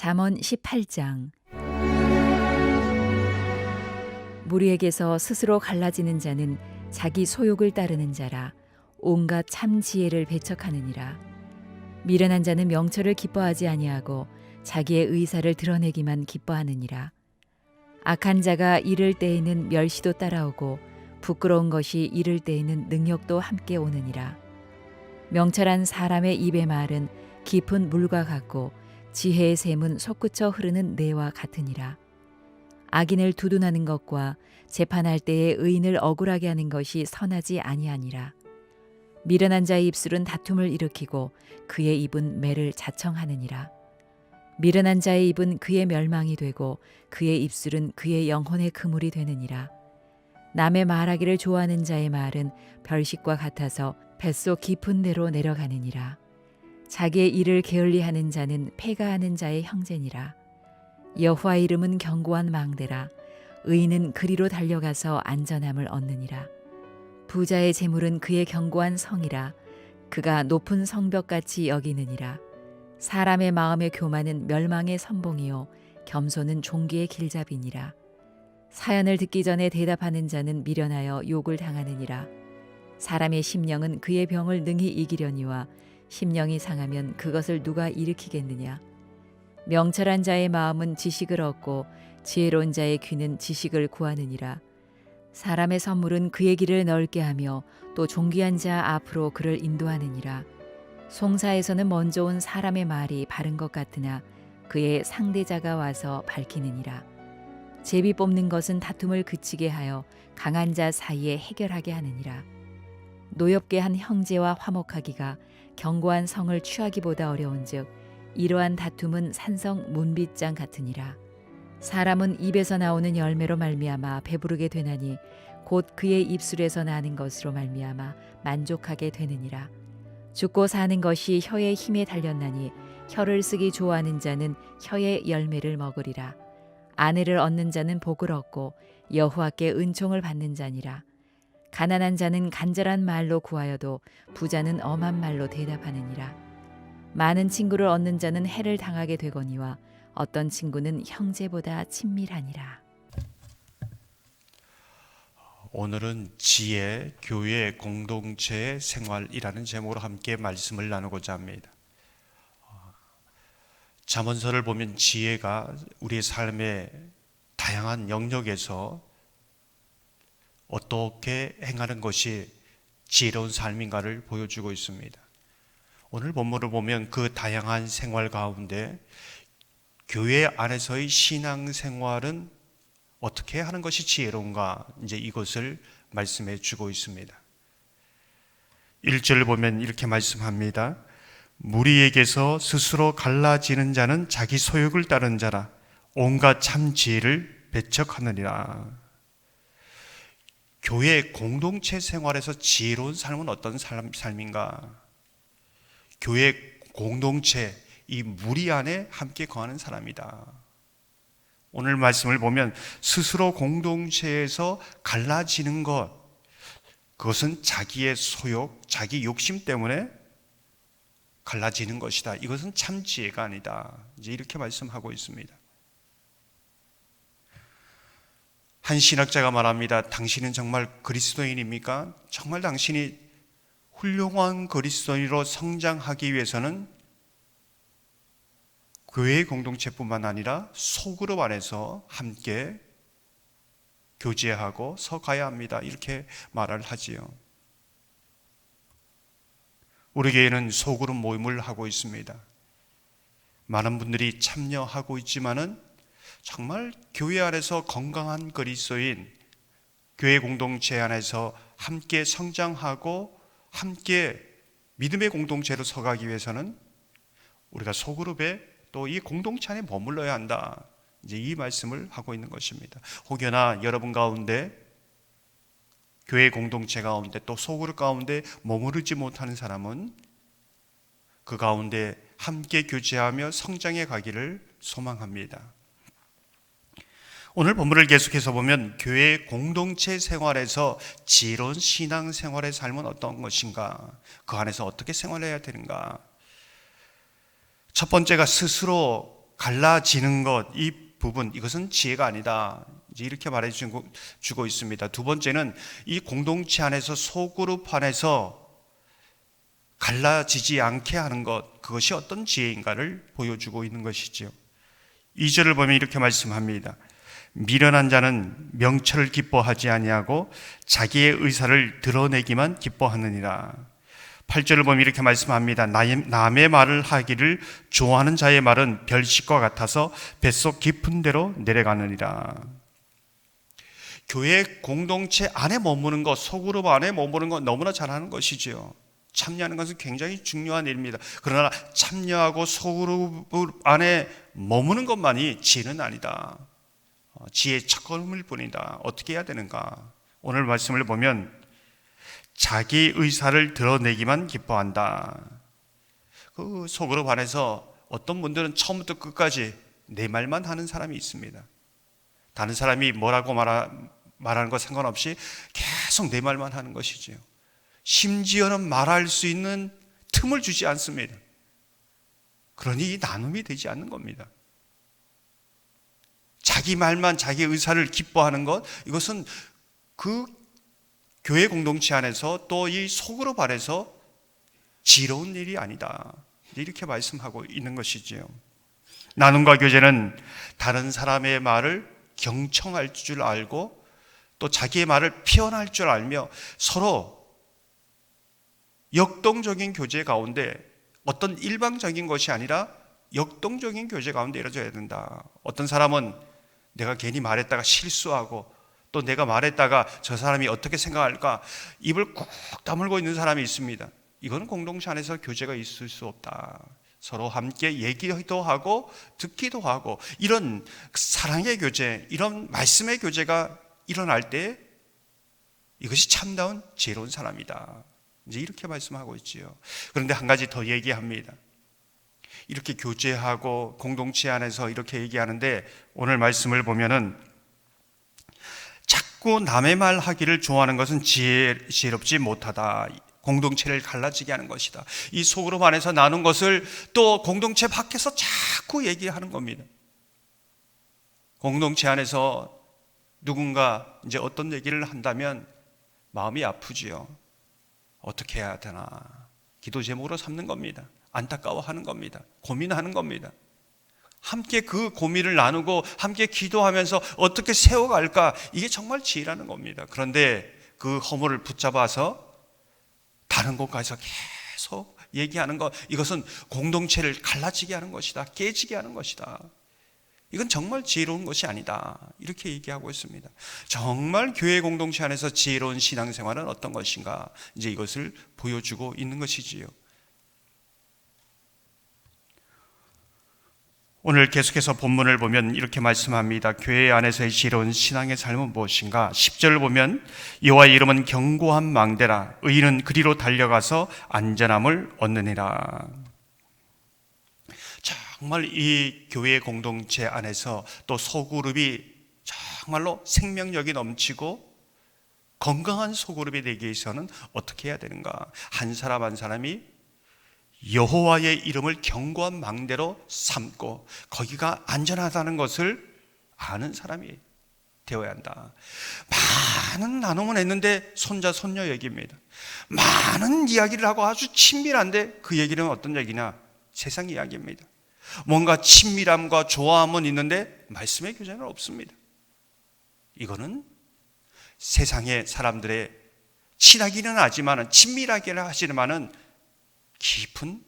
잠언 18장. 무리에게서 스스로 갈라지는 자는 자기 소욕을 따르는 자라. 온갖 참 지혜를 배척하느니라. 미련한 자는 명철을 기뻐하지 아니하고 자기의 의사를 드러내기만 기뻐하느니라. 악한 자가 이를 때에는 멸시도 따라오고 부끄러운 것이 이를 때에는 능력도 함께 오느니라. 명철한 사람의 입의 말은 깊은 물과 같고 지혜의 샘은 솟구쳐 흐르는 내와 같으니라. 악인을 두둔하는 것과 재판할 때에 의인을 억울하게 하는 것이 선하지 아니하니라. 미련한 자의 입술은 다툼을 일으키고 그의 입은 매를 자청하느니라. 미련한 자의 입은 그의 멸망이 되고 그의 입술은 그의 영혼의 그물이 되느니라. 남의 말하기를 좋아하는 자의 말은 별식과 같아서 뱃속 깊은 데로 내려가느니라. 자기의 일을 게을리하는 자는 패가하는 자의 형제니라. 여호와의 이름은 견고한 망대라. 의인은 그리로 달려가서 안전함을 얻느니라. 부자의 재물은 그의 견고한 성이라. 그가 높은 성벽같이 여기느니라. 사람의 마음의 교만은 멸망의 선봉이요 겸손은 종기의 길잡이니라. 사연을 듣기 전에 대답하는 자는 미련하여 욕을 당하느니라. 사람의 심령은 그의 병을 능히 이기려니와 심령이 상하면 그것을 누가 일으키겠느냐. 명철한 자의 마음은 지식을 얻고 지혜로운 자의 귀는 지식을 구하느니라. 사람의 선물은 그의 길을 넓게 하며 또 존귀한 자 앞으로 그를 인도하느니라. 송사에서는 먼저 온 사람의 말이 바른 것 같으나 그의 상대자가 와서 밝히느니라. 제비 뽑는 것은 다툼을 그치게 하여 강한 자 사이에 해결하게 하느니라. 노엽게 한 형제와 화목하기가 견고한 성을 취하기보다 어려운즉 이러한 다툼은 산성 문빗장 같으니라. 사람은 입에서 나오는 열매로 말미암아 배부르게 되나니 곧 그의 입술에서 나는 것으로 말미암아 만족하게 되느니라. 죽고 사는 것이 혀의 힘에 달렸나니 혀를 쓰기 좋아하는 자는 혀의 열매를 먹으리라. 아내를 얻는 자는 복을 얻고 여호와께 은총을 받는 자니라. 가난한 자는 간절한 말로 구하여도 부자는 엄한 말로 대답하느니라. 많은 친구를 얻는 자는 해를 당하게 되거니와 어떤 친구는 형제보다 친밀하니라. 오늘은 지혜, 교회, 공동체, 생활이라는 제목으로 함께 말씀을 나누고자 합니다. 잠언서를 보면 지혜가 우리의 삶의 다양한 영역에서 어떻게 행하는 것이 지혜로운 삶인가를 보여주고 있습니다. 오늘 본문을 보면 그 다양한 생활 가운데 교회 안에서의 신앙생활은 어떻게 하는 것이 지혜로운가, 이제 이것을 말씀해 주고 있습니다. 1절을 보면 이렇게 말씀합니다. 무리에게서 스스로 갈라지는 자는 자기 소욕을 따르는 자라. 온갖 참 지혜를 배척하느니라. 교회 공동체 생활에서 지혜로운 삶은 어떤 삶인가? 교회 공동체, 이 무리 안에 함께 거하는 사람이다. 오늘 말씀을 보면 스스로 공동체에서 갈라지는 것, 그것은 자기의 소욕, 자기 욕심 때문에 갈라지는 것이다. 이것은 참 지혜가 아니다. 이제 이렇게 말씀하고 있습니다. 한 신학자가 말합니다. 당신은 정말 그리스도인입니까? 정말 당신이 훌륭한 그리스도인으로 성장하기 위해서는 교회 공동체뿐만 아니라 소그룹 안에서 함께 교제하고 서가야 합니다. 이렇게 말을 하지요. 우리 교회는 소그룹 모임을 하고 있습니다. 많은 분들이 참여하고 있지만은 정말 교회 안에서 건강한 그리스도인, 교회 공동체 안에서 함께 성장하고 함께 믿음의 공동체로 서가기 위해서는 우리가 소그룹에 또 이 공동체 안에 머물러야 한다. 이제 이 말씀을 하고 있는 것입니다. 혹여나 여러분 가운데 교회 공동체 가운데 또 소그룹 가운데 머무르지 못하는 사람은 그 가운데 함께 교제하며 성장해 가기를 소망합니다. 오늘 본문을 계속해서 보면 교회 공동체 생활에서 지혜로운 신앙 생활의 삶은 어떤 것인가? 그 안에서 어떻게 생활해야 되는가? 첫 번째가 스스로 갈라지는 것, 이 부분, 이것은 지혜가 아니다. 이제 이렇게 말해주고 있습니다. 두 번째는 이 공동체 안에서 소그룹 안에서 갈라지지 않게 하는 것, 그것이 어떤 지혜인가를 보여주고 있는 것이지요. 2절을 보면 이렇게 말씀합니다. 미련한 자는 명철을 기뻐하지 아니하고 자기의 의사를 드러내기만 기뻐하느니라. 8절을 보면 이렇게 말씀합니다. 남의 말을 하기를 좋아하는 자의 말은 별식과 같아서 뱃속 깊은 데로 내려가느니라. 교회 공동체 안에 머무는 것, 소그룹 안에 머무는 것 너무나 잘하는 것이지요. 참여하는 것은 굉장히 중요한 일입니다. 그러나 참여하고 소그룹 안에 머무는 것만이 지혜는 아니다. 지혜의 첫걸음일 뿐이다. 어떻게 해야 되는가? 오늘 말씀을 보면 자기 의사를 드러내기만 기뻐한다. 그 소그룹 안에서 어떤 분들은 처음부터 끝까지 내 말만 하는 사람이 있습니다. 다른 사람이 뭐라고 말하는 것 상관없이 계속 내 말만 하는 것이지요. 심지어는 말할 수 있는 틈을 주지 않습니다. 그러니 이 나눔이 되지 않는 겁니다. 자기 말만, 자기 의사를 기뻐하는 것, 이것은 그 교회 공동체 안에서 또 이 소그룹 안에서 지혜로운 일이 아니다. 이렇게 말씀하고 있는 것이지요. 나눔과 교제는 다른 사람의 말을 경청할 줄 알고 또 자기의 말을 표현할 줄 알며 서로 역동적인 교제 가운데 어떤 일방적인 것이 아니라 역동적인 교제 가운데 이루어져야 된다. 어떤 사람은 내가 괜히 말했다가 실수하고 또 내가 말했다가 저 사람이 어떻게 생각할까 입을 꾹 다물고 있는 사람이 있습니다. 이건 공동체 안에서 교제가 있을 수 없다. 서로 함께 얘기도 하고 듣기도 하고 이런 사랑의 교제, 이런 말씀의 교제가 일어날 때 이것이 참다운 지혜로운 사람이다. 이제 이렇게 말씀하고 있지요. 그런데 한 가지 더 얘기합니다. 이렇게 교제하고 공동체 안에서 이렇게 얘기하는데 오늘 말씀을 보면은 자꾸 남의 말 하기를 좋아하는 것은 지혜롭지 못하다. 공동체를 갈라지게 하는 것이다. 이 소그룹 안에서 나눈 것을 또 공동체 밖에서 자꾸 얘기하는 겁니다. 공동체 안에서 누군가 이제 어떤 얘기를 한다면 마음이 아프지요. 어떻게 해야 되나? 기도 제목으로 삼는 겁니다. 안타까워하는 겁니다. 고민하는 겁니다. 함께 그 고민을 나누고 함께 기도하면서 어떻게 세워갈까? 이게 정말 지혜라는 겁니다. 그런데 그 허물을 붙잡아서 다른 곳 가서 계속 얘기하는 것, 이것은 공동체를 갈라지게 하는 것이다. 깨지게 하는 것이다. 이건 정말 지혜로운 것이 아니다. 이렇게 얘기하고 있습니다. 정말 교회 공동체 안에서 지혜로운 신앙생활은 어떤 것인가? 이제 이것을 보여주고 있는 것이지요. 오늘 계속해서 본문을 보면 이렇게 말씀합니다. 교회 안에서의 지혜로운 신앙의 삶은 무엇인가? 10절을 보면 여호와의 이름은 견고한 망대라. 의인은 그리로 달려가서 안전함을 얻느니라. 정말 이 교회 공동체 안에서 또 소그룹이 정말로 생명력이 넘치고 건강한 소그룹이 되기 위해서는 어떻게 해야 되는가? 한 사람 한 사람이 여호와의 이름을 견고한 망대로 삼고 거기가 안전하다는 것을 아는 사람이 되어야 한다. 많은 나눔을 했는데 손자 손녀 얘기입니다. 많은 이야기를 하고 아주 친밀한데 그 얘기는 어떤 얘기냐? 세상 이야기입니다. 뭔가 친밀함과 좋아함은 있는데 말씀의 교제는 없습니다. 이거는 세상의 사람들의 친하기는 하지만 친밀하기는 하지만은 깊은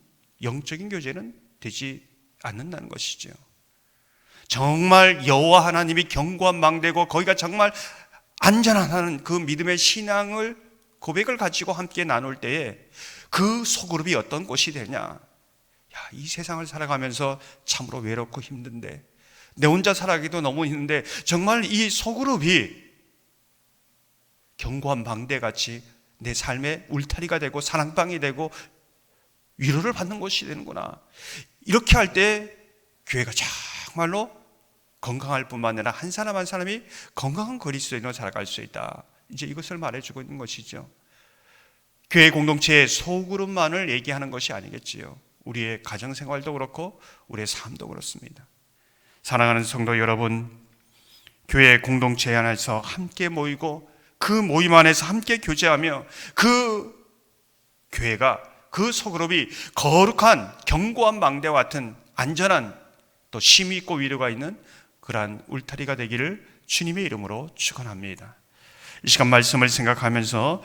영적인 교제는 되지 않는다는 것이죠. 정말 여호와 하나님이 견고한 망대고 거기가 정말 안전하다는 그 믿음의 신앙을 고백을 가지고 함께 나눌 때에 그 소그룹이 어떤 곳이 되냐? 이 세상을 살아가면서 참으로 외롭고 힘든데 내 혼자 살아가기도 너무 힘든데 정말 이 소그룹이 견고한 망대같이 내 삶의 울타리가 되고 사랑방이 되고 위로를 받는 곳이 되는구나. 이렇게 할 때 교회가 정말로 건강할 뿐만 아니라 한 사람 한 사람이 건강한 그리스도인으로 살아갈 수 있다. 이제 이것을 말해주고 있는 것이죠. 교회 공동체의 소그룹만을 얘기하는 것이 아니겠지요. 우리의 가정생활도 그렇고 우리의 삶도 그렇습니다. 사랑하는 성도 여러분, 교회 공동체 안에서 함께 모이고 그 모임 안에서 함께 교제하며 그 교회가, 그 소그룹이 거룩한 견고한 망대와 같은 안전한, 또 힘이 있고 위로가 있는 그러한 울타리가 되기를 주님의 이름으로 축원합니다. 이 시간 말씀을 생각하면서